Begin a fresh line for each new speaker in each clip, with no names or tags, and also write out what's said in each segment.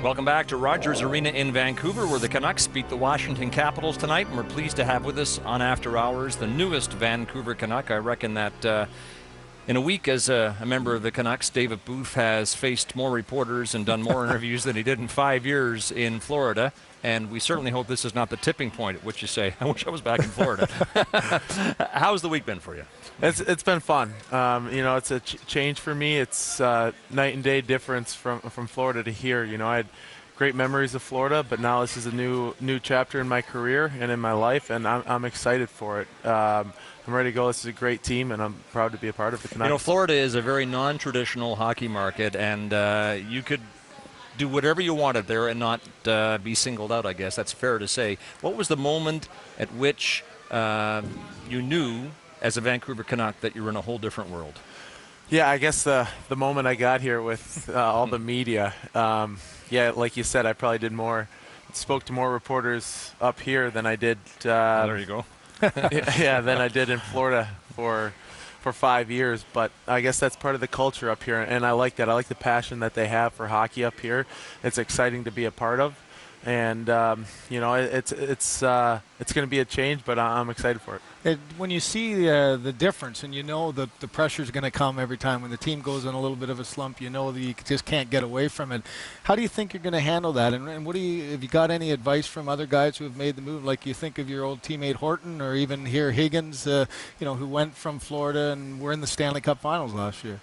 Welcome back to Rogers Arena in Vancouver, where the Canucks beat the Washington Capitals tonight, and we're pleased to have with us on After Hours the newest Vancouver Canuck. I reckon that in a week as a member of the Canucks, David Booth has faced more reporters and done more interviews than he did in 5 years in Florida. And we certainly hope this is not the tipping point at which you say, I wish I was back in Florida. How's the week been for you?
It's been fun. It's a change for me. It's night and day difference from Florida to here. I had great memories of Florida, but now this is a new chapter in my career and in my life, and I'm excited for it. I'm ready to go. This is a great team, and I'm proud to be a part of it.
Florida is a very non-traditional hockey market, and you could do whatever you wanted there and not be singled out, I guess. That's fair to say. What was the moment at which you knew, as a Vancouver Canuck, that you were in a whole different world?
Yeah, I guess the moment I got here with all the media. Like you said, I probably spoke to more reporters up here than I did.
There you go.
Than I did in Florida for 5 years. But I guess that's part of the culture up here, and I like that. I like the passion that they have for hockey up here. It's exciting to be a part of, and it's going to be a change, but I'm excited for it.
When you see the difference, and that the pressure is going to come every time when the team goes in a little bit of a slump, that you just can't get away from it. How do you think you're going to handle that? And have you got any advice from other guys who have made the move? Like you think of your old teammate Horton, or even here Higgins, who went from Florida and were in the Stanley Cup Finals last year.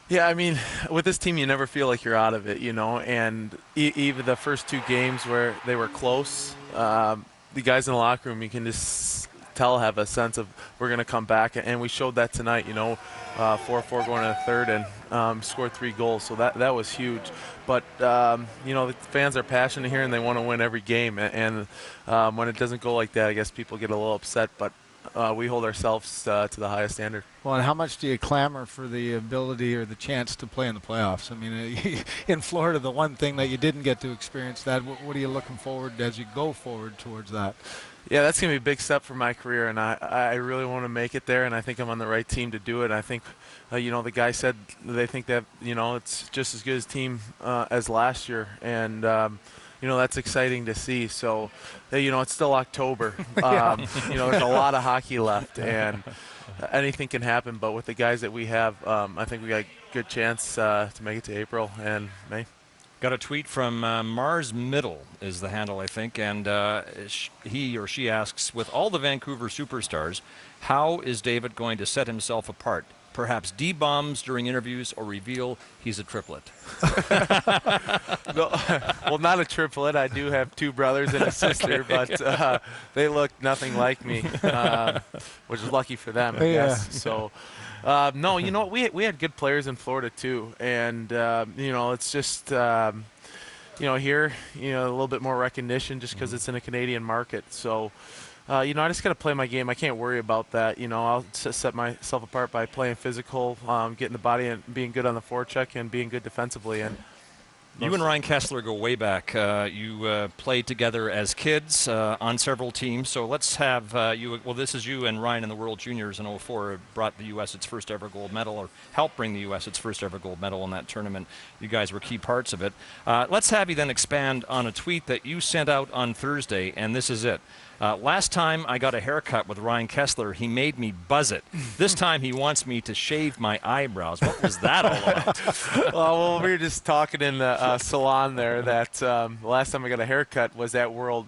Yeah, I mean, with this team, you never feel like you're out of it, and even the first 2 games where they were close, the guys in the locker room, you can just tell, have a sense of we're going to come back, and we showed that tonight. 4-4 going to the third, and scored 3 goals, so that was huge. But the fans are passionate here, and they want to win every game, and when it doesn't go like that, I guess people get a little upset, but we hold ourselves to the highest standard.
Well, and how much do you clamor for the ability or the chance to play in the playoffs? I mean, in Florida, the one thing that you didn't get to experience that, what are you looking forward as you go forward towards that?
Yeah, that's going to be a big step for my career, and I really want to make it there, and I think I'm on the right team to do it. I think, the guy said they think that, it's just as good a team as last year, and that's exciting to see. So, it's still October. There's a lot of hockey left, and anything can happen. But with the guys that we have, I think we got a good chance to make it to April and May.
Got a tweet from Mars Middle is the handle, I think, and he or she asks, with all the Vancouver superstars, how is David going to set himself apart? Perhaps D-bombs during interviews or reveal he's a triplet?
Well, not a triplet. I do have 2 brothers and a sister, but they look nothing like me, which is lucky for them, I guess. So, no, what? We had good players in Florida too, and it's just here a little bit more recognition just because it's in a Canadian market. So. I just got to play my game. I can't worry about that. I'll set myself apart by playing physical, getting the body and being good on the forecheck and being good defensively. And
you and Ryan Kessler go way back. You played together as kids on several teams. So let's have you. Well, this is you and Ryan in the World Juniors in 2004. Brought the U.S. its first ever gold medal, or helped bring the U.S. its first ever gold medal in that tournament. You guys were key parts of it. Let's have you then expand on a tweet that you sent out on Thursday, and this is it. Last time I got a haircut with Ryan Kessler, he made me buzz it. This time he wants me to shave my eyebrows. What was that all about?
Well, we were just talking in the salon there that the last time I got a haircut was at World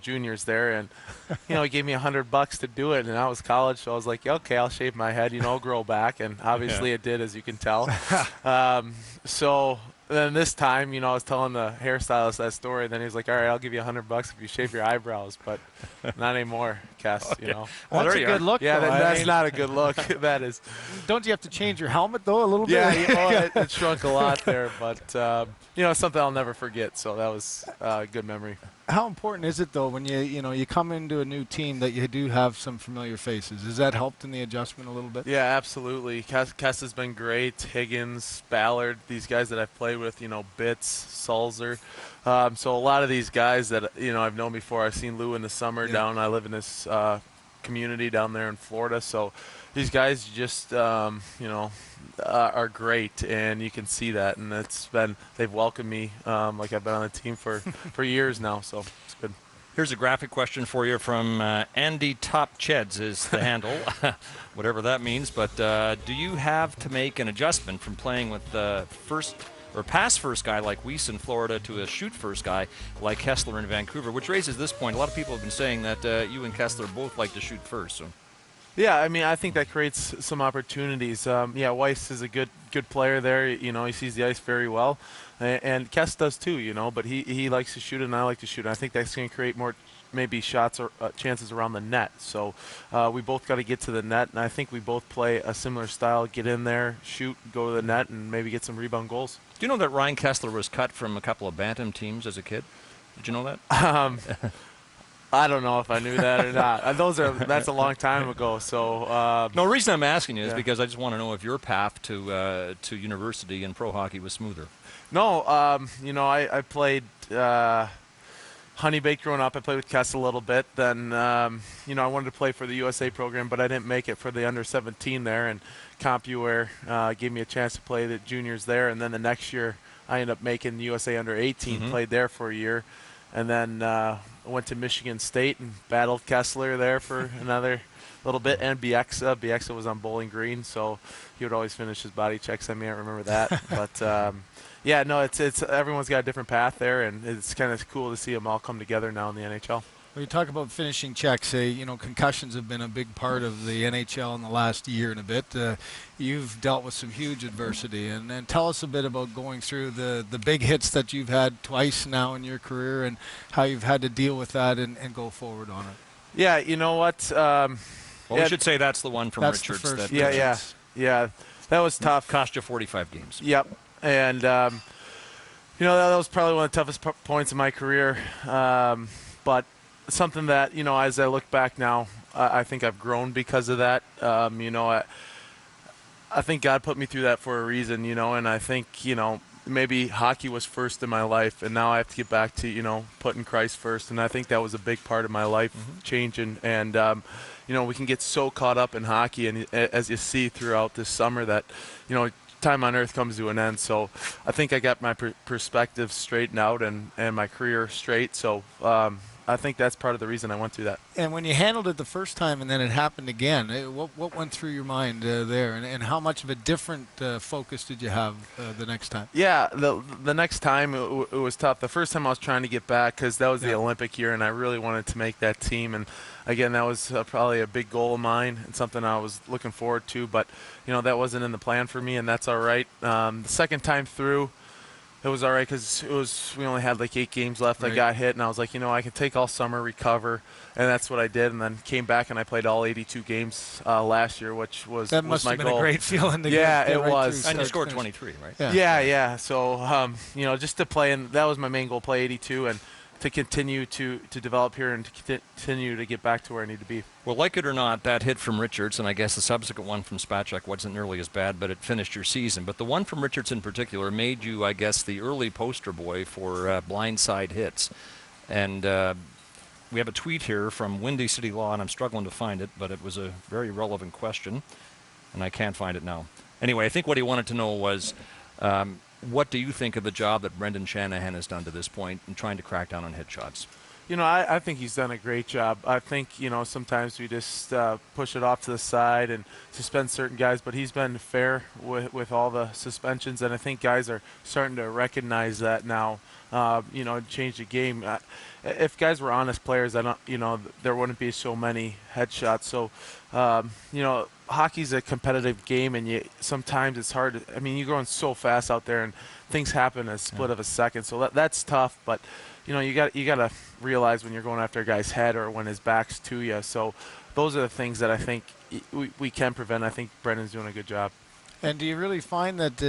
Juniors there, and he gave me $100 to do it, and I was college, so I was like, okay, I'll shave my head, grow back, and obviously it did, as you can tell. So. Then this time, I was telling the hairstylist that story. Then he's like, "All right, I'll give you $100 if you shave your eyebrows, but not anymore, Cass."
Okay.
Well, that's a good look.
Yeah,
though.
that's not a good look. That is.
Don't you have to change your helmet though a little bit?
Yeah, it shrunk a lot there, but it's something I'll never forget. So that was a good memory.
How important is it though when you come into a new team that you do have some familiar faces? Has that helped in the adjustment a little bit?
Yeah, absolutely. Cass has been great. Higgins, Ballard, these guys that I've played with, Bitts, Sulzer. So a lot of these guys that I've known before. I've seen Lou in the summer down. I live in this community down there in Florida. So these guys just, are great, and you can see that. And they've welcomed me like I've been on the team for years now. So it's good.
Here's a graphic question for you from Andy Top Cheds is the handle, whatever that means. But do you have to make an adjustment from playing with the first or pass first guy like Weiss in Florida to a shoot first guy like Kessler in Vancouver? Which raises this point. A lot of people have been saying that you and Kessler both like to shoot first. So.
Yeah, I mean, I think that creates some opportunities. Weiss is a good player there. He sees the ice very well. And Kess does too, but he likes to shoot it and I like to shoot it. I think that's going to create more maybe shots or chances around the net. So we both got to get to the net, and I think we both play a similar style, get in there, shoot, go to the net, and maybe get some rebound goals.
Do you know that Ryan Kessler was cut from a couple of Bantam teams as a kid? Did you know that?
I don't know if I knew that or not. That's a long time ago. So
no, the reason I'm asking you is because I just want to know if your path to university and pro hockey was smoother.
No, I played honey baked growing up. I played with Kess a little bit. Then I wanted to play for the USA program, but I didn't make it for the under 17 there. And CompuWare gave me a chance to play the juniors there. And then the next year, I ended up making the USA under 18. Played there for a year, and then I went to Michigan State and battled Kessler there for another little bit, and Bieksa. Bieksa was on Bowling Green, so he would always finish his body checks. I mean, I remember that. But it's everyone's got a different path there, and it's kind of cool to see them all come together now in the NHL.
When you talk about finishing checks, concussions have been a big part of the NHL in the last year and a bit. You've dealt with some huge adversity, and tell us a bit about going through the big hits that you've had twice now in your career and how you've had to deal with that and go forward on it.
Yeah, you know what?
We should say that's the one from Richards.
Yeah, that was tough.
Cost you 45 games.
Yep, and that was probably one of the toughest points in my career, but something that, as I look back now, I think I've grown because of that. I think God put me through that for a reason, and I think, maybe hockey was first in my life, and now I have to get back to, putting Christ first. And I think that was a big part of my life changing. And, we can get so caught up in hockey, and as you see throughout this summer that, time on earth comes to an end. So I think I got my perspective straightened out and my career straight. So, I think that's part of the reason I went through that.
And when you handled it the first time and then it happened again, what went through your mind there? And how much of a different focus did you have the next time?
Yeah, the next time it was tough. The first time I was trying to get back because that was the Olympic year and I really wanted to make that team. And again, that was probably a big goal of mine and something I was looking forward to. But, that wasn't in the plan for me, and that's all right. The second time through, it was all right because we only had like 8 games left. Right. I got hit, and I was like, I can take all summer, recover, and that's what I did. And then came back and I played all 82 games last year, which was
that must
my
have been
goal.
A great feeling. To
get
it
right
was.
And you scored 23, right?
Yeah. So just to play, and that was my main goal: play 82 and to continue to develop here and to continue to get back to where I need to be.
Well, like it or not, that hit from Richards, and I guess the subsequent one from Spacek wasn't nearly as bad, but it finished your season. But the one from Richards in particular made you, I guess, the early poster boy for blindside hits. And we have a tweet here from Windy City Law, and I'm struggling to find it, but it was a very relevant question, and I can't find it now. Anyway, I think what he wanted to know was, what do you think of the job that Brendan Shanahan has done to this point in trying to crack down on hit shots?
I think he's done a great job. I think, sometimes we just push it off to the side and suspend certain guys, but he's been fair with all the suspensions, and I think guys are starting to recognize that now, change the game. If guys were honest players, there wouldn't be so many headshots. So, hockey's a competitive game, and sometimes it's hard. You're going so fast out there, and things happen in a split of a second. So that's tough, but you got to realize when you're going after a guy's head or when his back's to you. So those are the things that I think we can prevent. I think Brendan's doing a good job.
And do you really find that,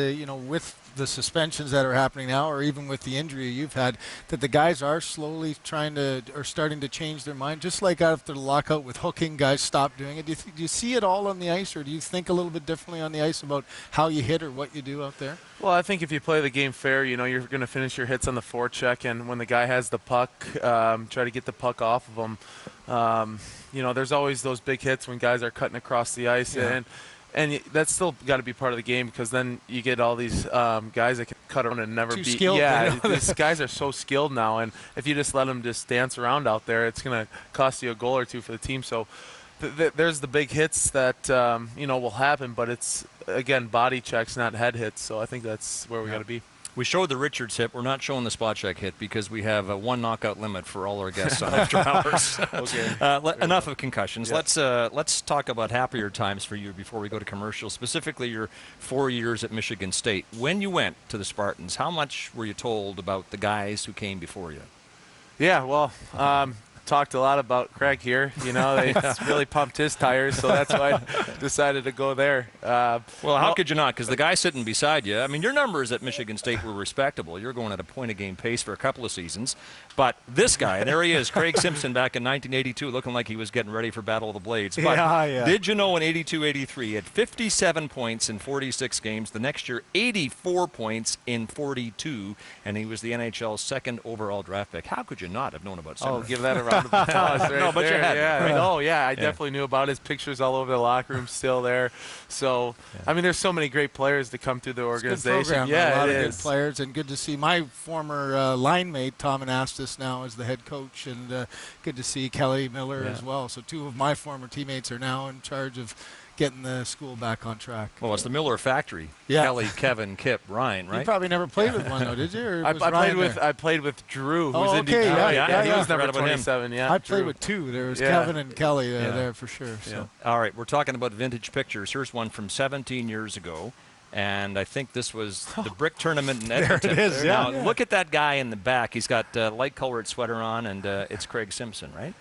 with the suspensions that are happening now, or even with the injury you've had, that the guys are slowly starting to change their mind? Just like after the lockout with hooking, guys stopped doing it. Do you see it all on the ice, or do you think a little bit differently on the ice about how you hit or what you do out there?
Well, I think if you play the game fair, you're going to finish your hits on the forecheck, and when the guy has the puck, try to get the puck off of him. There's always those big hits when guys are cutting across the ice, and that's still got to be part of the game, because then you get all these guys that can cut around and never
Too
be.
skilled,
Yeah, these guys are so skilled now, and if you just let them just dance around out there, it's going to cost you a goal or two for the team. So there's the big hits that will happen, but it's, again, body checks, not head hits. So I think that's where we got to be.
We showed the Richards hit. We're not showing the spot check hit because we have a one knockout limit for all our guests on After Hours.
Okay.
Enough of concussions.
Yeah.
Let's talk about happier times for you before we go to commercial, specifically your 4 years at Michigan State. When you went to the Spartans, how much were you told about the guys who came before you?
Yeah, well, talked a lot about Craig here. They really pumped his tires, so that's why I decided to go there.
Well, how could you not? Because the guy sitting beside you, I mean, your numbers at Michigan State were respectable. You're going at a point-a-game pace for a couple of seasons. But this guy, there he is, Craig Simpson, back in 1982, looking like he was getting ready for Battle of the Blades. But did you know in 82-83, he had 57 points in 46 games. The next year, 84 points in 42, and he was the NHL's second overall draft pick. How could you not have known about Simpson?
Oh, give that a round of applause right
No, but
there.
you had.
Yeah.
Right?
Oh, yeah, I definitely knew about his pictures all over the locker room still there. So, I mean, there's so many great players to come through the organization.
It's a good program.
Yeah,
a lot
it
of
is.
good players, and good to see my former line mate, Tom Anastas, now as the head coach, and good to see Kelly Miller as well. So two of my former teammates are now in charge of getting the school back on track.
Well, it's the Miller factory.
Yeah.
Kelly, Kevin, Kip, Ryan, right?
You probably never played with one, though, did you? Or was Ryan there?
I played with Drew, who's
Oh,
in
okay,
Detroit.
yeah,
He was number
Forgot about him.
27. Yeah,
I played
Drew.
with two. There was Kevin and Kelly
Yeah.
there for sure. So.
Yeah.
All right, we're talking about vintage pictures. Here's one from 17 years ago, and I think this was the brick tournament in Edmonton.
There it is,
Now,
yeah.
look at that guy in the back. He's got a light-colored sweater on, and it's Craig Simpson, right?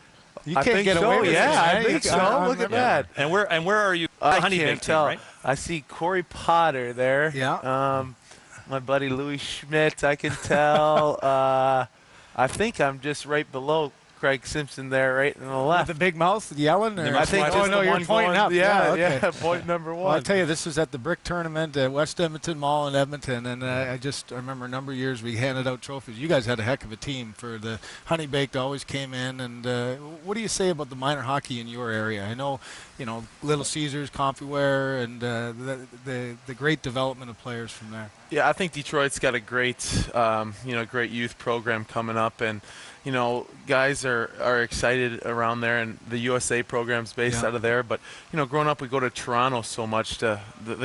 You
I
can't
think
get
so.
away with
Yeah,
this,
I
right?
think so. Look at that.
And where are you?
I
Honey
can't
Baked team,
tell.
right?
I see Corey Potter there.
Yeah.
My buddy Louis Schmidt, I can tell. I think I'm just right below Craig Simpson there, right on the
With
left.
the big mouth yelling? Or?
I think
oh,
just
no,
the
you're
one
pointing
going,
up.
Yeah,
okay.
yeah, point number one.
Well, I'll tell you, this was at the brick tournament at West Edmonton Mall in Edmonton, and I remember a number of years we handed out trophies. You guys had a heck of a team for the Honey Baked, always came in. And what do you say about the minor hockey in your area? I know, Little Caesars, CompuWare, and the great development of players from there.
Yeah, I think Detroit's got a great, great youth program coming up, and guys are excited around there, and the USA program's based out of there. But growing up, we go to Toronto so much. The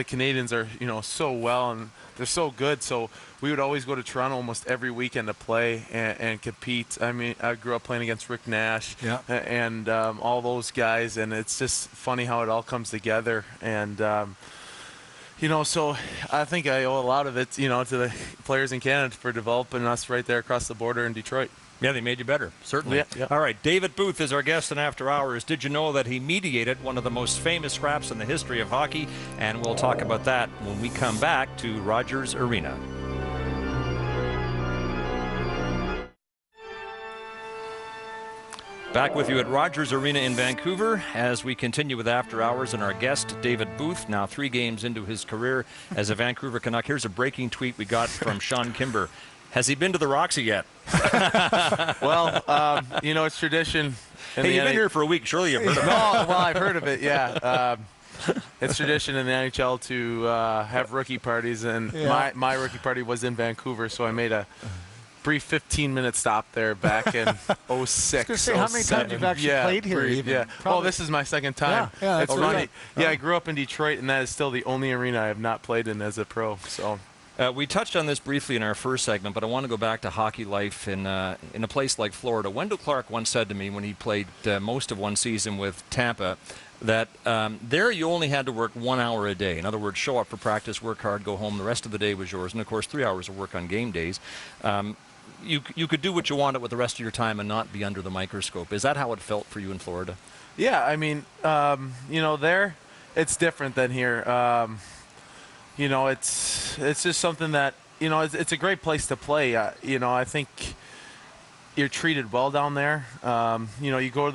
Canadians are so well, and they're so good. So we would always go to Toronto almost every weekend to play and compete. I mean, I grew up playing against Rick Nash and all those guys, and it's just funny how it all comes together. And so I think I owe a lot of it, to the players in Canada for developing us right there across the border in Detroit.
Yeah, they made you better, certainly.
Yeah.
All right, David Booth is our guest in After Hours. Did you know that he mediated one of the most famous scraps in the history of hockey? And we'll talk about that when we come back to Rogers Arena. Back with you at Rogers Arena in Vancouver as we continue with After Hours and our guest, David Booth, now 3 games into his career as a Vancouver Canuck. Here's a breaking tweet we got from Sean Kimber. Has he been to the Roxy yet?
Well, it's tradition.
Hey, you've been here for a week. Surely you've heard of it.
Well, I've heard of it, yeah. It's tradition in the NHL to have rookie parties, and my rookie party was in Vancouver, so I made a brief 15-minute stop there back in 06.
I was going to say, how many times you've actually played here?
Yeah. Well, this is my second time.
Yeah,
it's
that's
funny.
right.
Yeah, I grew up in Detroit, and that is still the only arena I have not played in as a pro. So.
We touched on this briefly in our first segment, but I want to go back to hockey life in a place like Florida. Wendell Clark once said to me when he played most of one season with Tampa that there you only had to work 1 hour a day. In other words, show up for practice, work hard, go home. The rest of the day was yours. And, of course, 3 hours of work on game days. You could do what you wanted with the rest of your time and not be under the microscope. Is that how it felt for you in Florida?
Yeah, I mean, there it's different than here. you know, it's just something that, you know, it's a great place to play. You know, I think you're treated well down there. You know, you go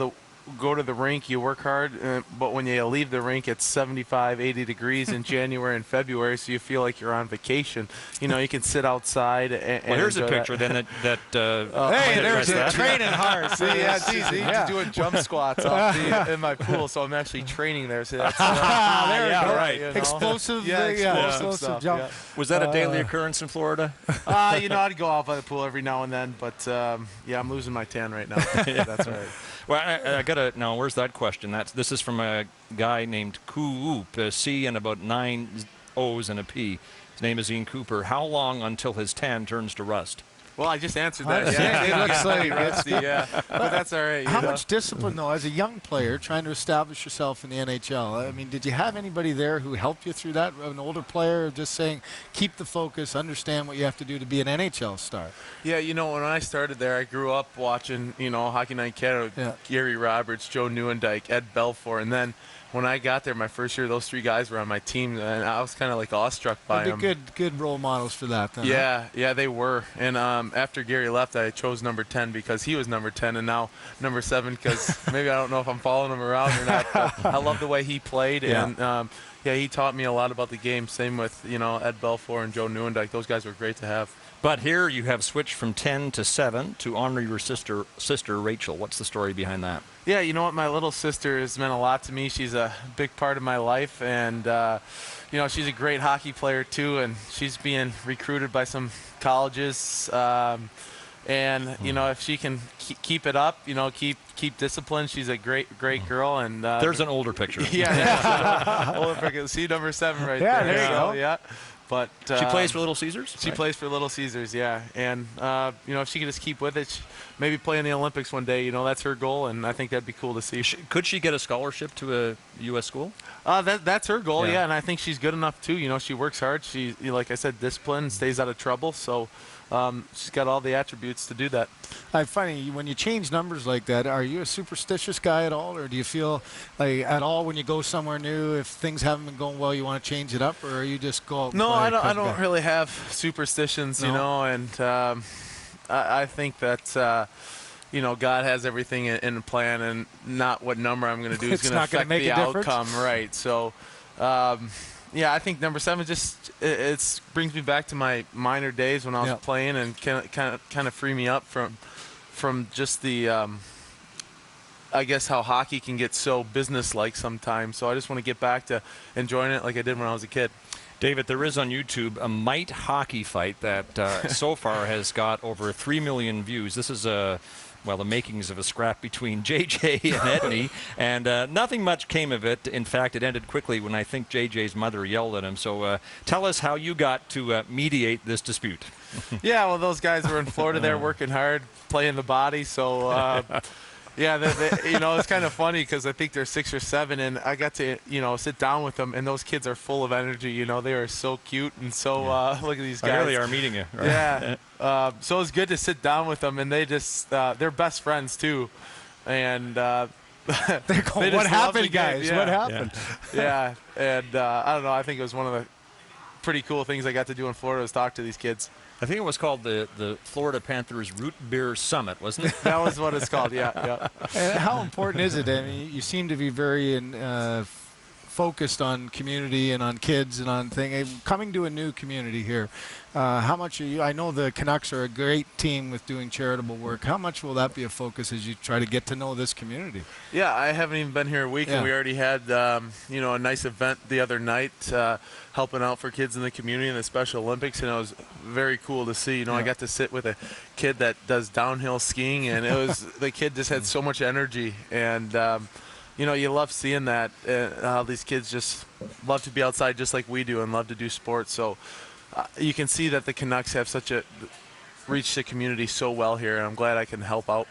to the rink, you work hard, but when you leave the rink, it's 75, 80 degrees in January and February, so you feel like you're on vacation. You know, you can sit outside and
well, here's a picture
that.
then that
Hey, there's
that.
training hard.
See, yeah, it's easy.
Yeah.
Doing jump squats in my pool, so I'm actually training there. So that's,
There
yeah,
you go.
right.
You know?
Explosive,
Explosive stuff,
jump.
yeah.
Was that a daily occurrence in Florida?
You know, I'd go out by the pool every now and then, but yeah, I'm losing my tan right now. That's right.
Well, I gotta now. Where's that question? This is from a guy named Coop, a C and about 9 O's and a P. His name is Ian Cooper. How long until his tan turns to rust?
Well, I just answered that.
It looks like
rusty, yeah, but that's all right.
How much discipline, though, as a young player trying to establish yourself in the NHL? I mean, did you have anybody there who helped you through that? An older player just saying, keep the focus, understand what you have to do to be an NHL star?
Yeah, you know, when I started there, I grew up watching, you know, Hockey Night Canada, Gary Roberts, Joe Nieuwendyk, Ed Belfour, and then when I got there my first year, those 3 guys were on my team, and I was kind of like awestruck by them.
Good role models for that, then.
Yeah, yeah, they were. And after Gary left, I chose number 10 because he was number 10, and now number 7 because maybe I don't know if I'm following him around or not. But I love the way he played, and yeah, he taught me a lot about the game. Same with, you know, Ed Belfour and Joe Nieuwendyk. Those guys were great to have.
But here you have switched from 10 to 7 to honor your sister Rachel. What's the story behind that?
Yeah, you know what? My little sister has meant a lot to me. She's a big part of my life, and you know, she's a great hockey player too, and she's being recruited by some colleges. And you know, if she can keep it up, you know, keep discipline, she's a great girl. And
there's an older picture.
Yeah, older picture. See number 7 right there.
Yeah, there you go.
Yeah. But
she plays for Little Caesars?
She plays for Little Caesars, yeah. And, you know, if she could just keep with it, maybe play in the Olympics one day, you know, that's her goal, and I think that'd be cool to see.
Could she get a scholarship to a U.S. school?
That's her goal, yeah, and I think she's good enough, too. You know, she works hard. She, you know, like I said, disciplined, stays out of trouble, so she's got all the attributes to do that.
I find when you change numbers like that, are you a superstitious guy at all, or do you feel like at all when you go somewhere new, if things haven't been going well, you want to change it up, or are you just go out and
No,
play
I don't really have superstitions, you know, and I think that you know, God has everything in a plan, and not what number I'm going to do is going to affect the outcome, right? So, yeah, I think number 7 just it brings me back to my minor days when I was playing, and kind of free me up from just the I guess how hockey can get so business-like sometimes. So I just want to get back to enjoying it like I did when I was a kid.
David, there is on YouTube a Might Hockey fight that so far has got over 3 million views. This is well, the makings of a scrap between JJ and Edney, and nothing much came of it. In fact, it ended quickly when I think JJ's mother yelled at him. So tell us how you got to mediate this dispute.
Yeah, well, those guys were in Florida. They're working hard, playing the body, so... yeah, you know, it's kind of funny because I think they're 6 or 7, and I got to, you know, sit down with them, and those kids are full of energy. You know, they are so cute, and so look at these guys.
I really are meeting you. Right?
Yeah, so it's good to sit down with them, and they just they're best friends too, and they're
going, what happened, guys?
Yeah.
What happened?
Yeah, and I don't know. I think it was one of the pretty cool things I got to do in Florida was talk to these kids.
I think it was called the Florida Panthers Root Beer Summit, wasn't it?
That was what it's called, yeah.
And how important is it? I mean, you seem to be very focused on community and on kids and on things. Coming to a new community here, how much are you? I know the Canucks are a great team with doing charitable work. How much will that be a focus as you try to get to know this community?
Yeah, I haven't even been here a week, and we already had you know, a nice event the other night, helping out for kids in the community in the Special Olympics, and it was very cool to see. You know, I got to sit with a kid that does downhill skiing, and it was the kid just had so much energy, and you know, you love seeing that. How these kids just love to be outside just like we do, and love to do sports. So you can see that the Canucks have reached the community so well here, and I'm glad I can help out.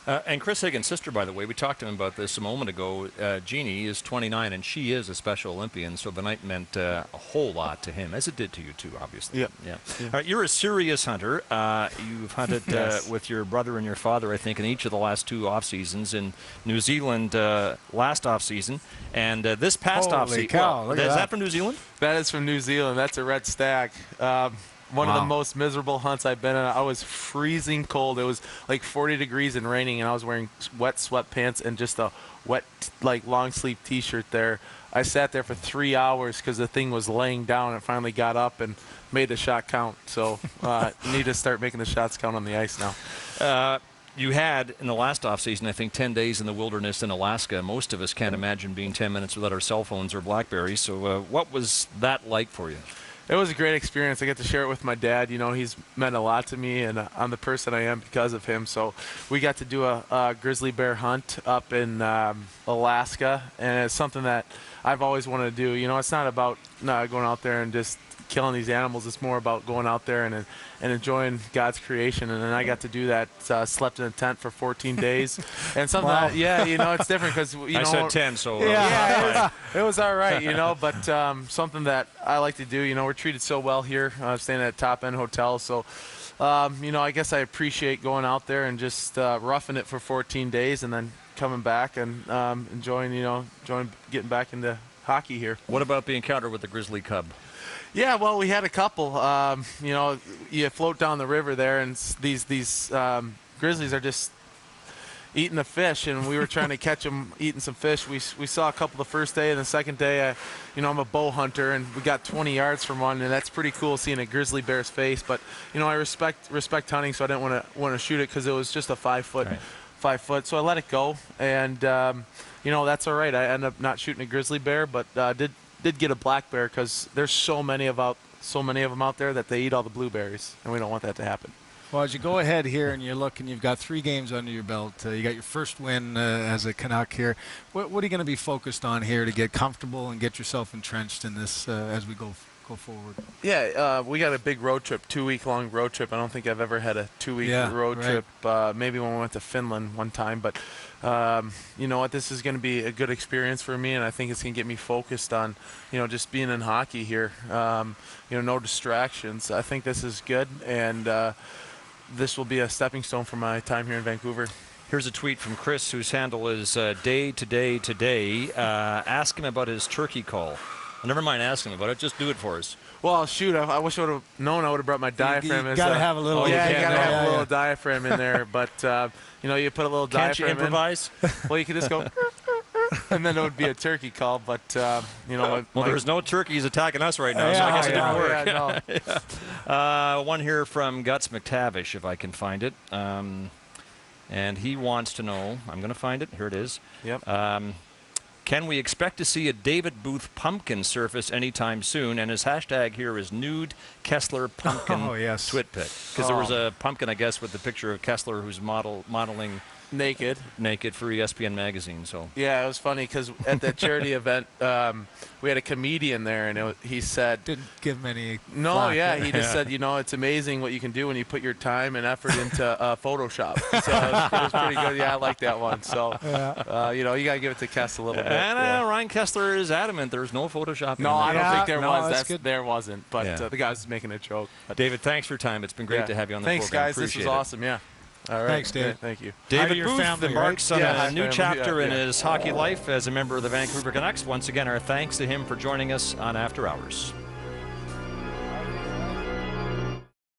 And Chris Higgins' sister, by the way, we talked to him about this a moment ago. Jeannie is 29, and she is a Special Olympian, so the night meant a whole lot to him, as it did to you, too, obviously.
Yep.
Yeah. All right, you're a serious hunter. You've hunted
Yes.
with your brother and your father, I think, in each of the last 2 off-seasons. In New Zealand last off-season, and this past
Holy
off-season.
cow, look at
is that
that.
from New Zealand?
That is from New Zealand. That's a red stag. One of the most miserable hunts I've been in. I was freezing cold. It was like 40 degrees and raining, and I was wearing wet sweatpants and just a wet, like, long sleeve T-shirt there. I sat there for 3 hours because the thing was laying down. And finally got up and made the shot count. So need to start making the shots count on the ice now.
You had, in the last off-season, I think, 10 days in the wilderness in Alaska. Most of us can't imagine being 10 minutes without our cell phones or Blackberries. So what was that like for you?
It was a great experience. I get to share it with my dad. You know, he's meant a lot to me, and I'm the person I am because of him. So we got to do a grizzly bear hunt up in Alaska, and it's something that I've always wanted to do. You know, it's not about going out there and just killing these animals. It's more about going out there and enjoying God's creation. And then I got to do that. Slept in a tent for 14 days, and something
Wow.
that, yeah, you know, it's different because
I said 10, so
yeah, it was all right, you know. But something that I like to do. You know, we're treated so well here, staying at top end hotels. So, you know, I guess I appreciate going out there and just roughing it for 14 days, and then coming back and enjoying getting back into hockey here.
What about the encounter with the grizzly cub?
Yeah, well, we had a couple. You know, you float down the river there, and these grizzlies are just eating the fish, and we were trying to catch them eating some fish. We saw a couple the first day, and the second day, you know, I'm a bow hunter, and we got 20 yards from one, and that's pretty cool seeing a grizzly bear's face. But you know, I respect hunting, so I didn't want to shoot it because it was just a 5 foot.
Right.
5 foot, so I let it go, and you know, that's all right. I ended up not shooting a grizzly bear, but did get a black bear because there's so many of them out there that they eat all the blueberries, and we don't want that to happen.
Well, as you go ahead here and you look, and you've got 3 games under your belt, you got your first win as a Canuck here. What are you going to be focused on here to get comfortable and get yourself entrenched in this as we go forward?
Yeah, we got a big road trip, 2-week-long road trip. I don't think I've ever had a 2-week road trip. Maybe when we went to Finland one time, but you know what? This is going to be a good experience for me, and I think it's going to get me focused on, you know, just being in hockey here. You know, no distractions. I think this is good, and this will be a stepping stone for my time here in Vancouver.
Here's a tweet from Chris, whose handle is day today today. Ask him about his turkey call. Never mind asking about it. Just do it for us.
Well, shoot, I wish I would have known. I would have brought my diaphragm.
You got to have a little.
You got to have a little diaphragm in there. But, you know, you put a little diaphragm
Can't you improvise?
Well, you could just go, and then it would be a turkey call. But, you know.
Well, there's no turkeys attacking us right now, so I guess it didn't work.
Yeah, no.
One here from Guts McTavish, if I can find it. And he wants to know, I'm going to find it. Here it is.
Yep.
Can we expect to see a David Booth pumpkin surface anytime soon? And his hashtag here is nude Kessler pumpkin twit pit. Because there was a pumpkin, I guess, with the picture of Kessler who's modeling
naked
for ESPN magazine. So
yeah, it was funny because at that charity event, we had a comedian there, and he said,
didn't give him any.
No,
flack,
yeah,
right?
he just said, you know, it's amazing what you can do when you put your time and effort into Photoshop. So it was pretty good. Yeah, I like that one. So you know, you gotta give it to Kess a little bit.
And Ryan Kessler is adamant there's no Photoshop.
No, I don't think there was.
Good.
There wasn't. But the guy was making a joke. But
David, thanks for your time. It's been great to have you on the
Thanks,
program.
guys. This was awesome. Yeah. All right.
Thanks, David.
Yeah, thank you.
David
your
Booth
family,
embarks
right?
on a
Hi,
new
family.
chapter in his hockey life as a member of the Vancouver Canucks. Once again, our thanks to him for joining us on After Hours.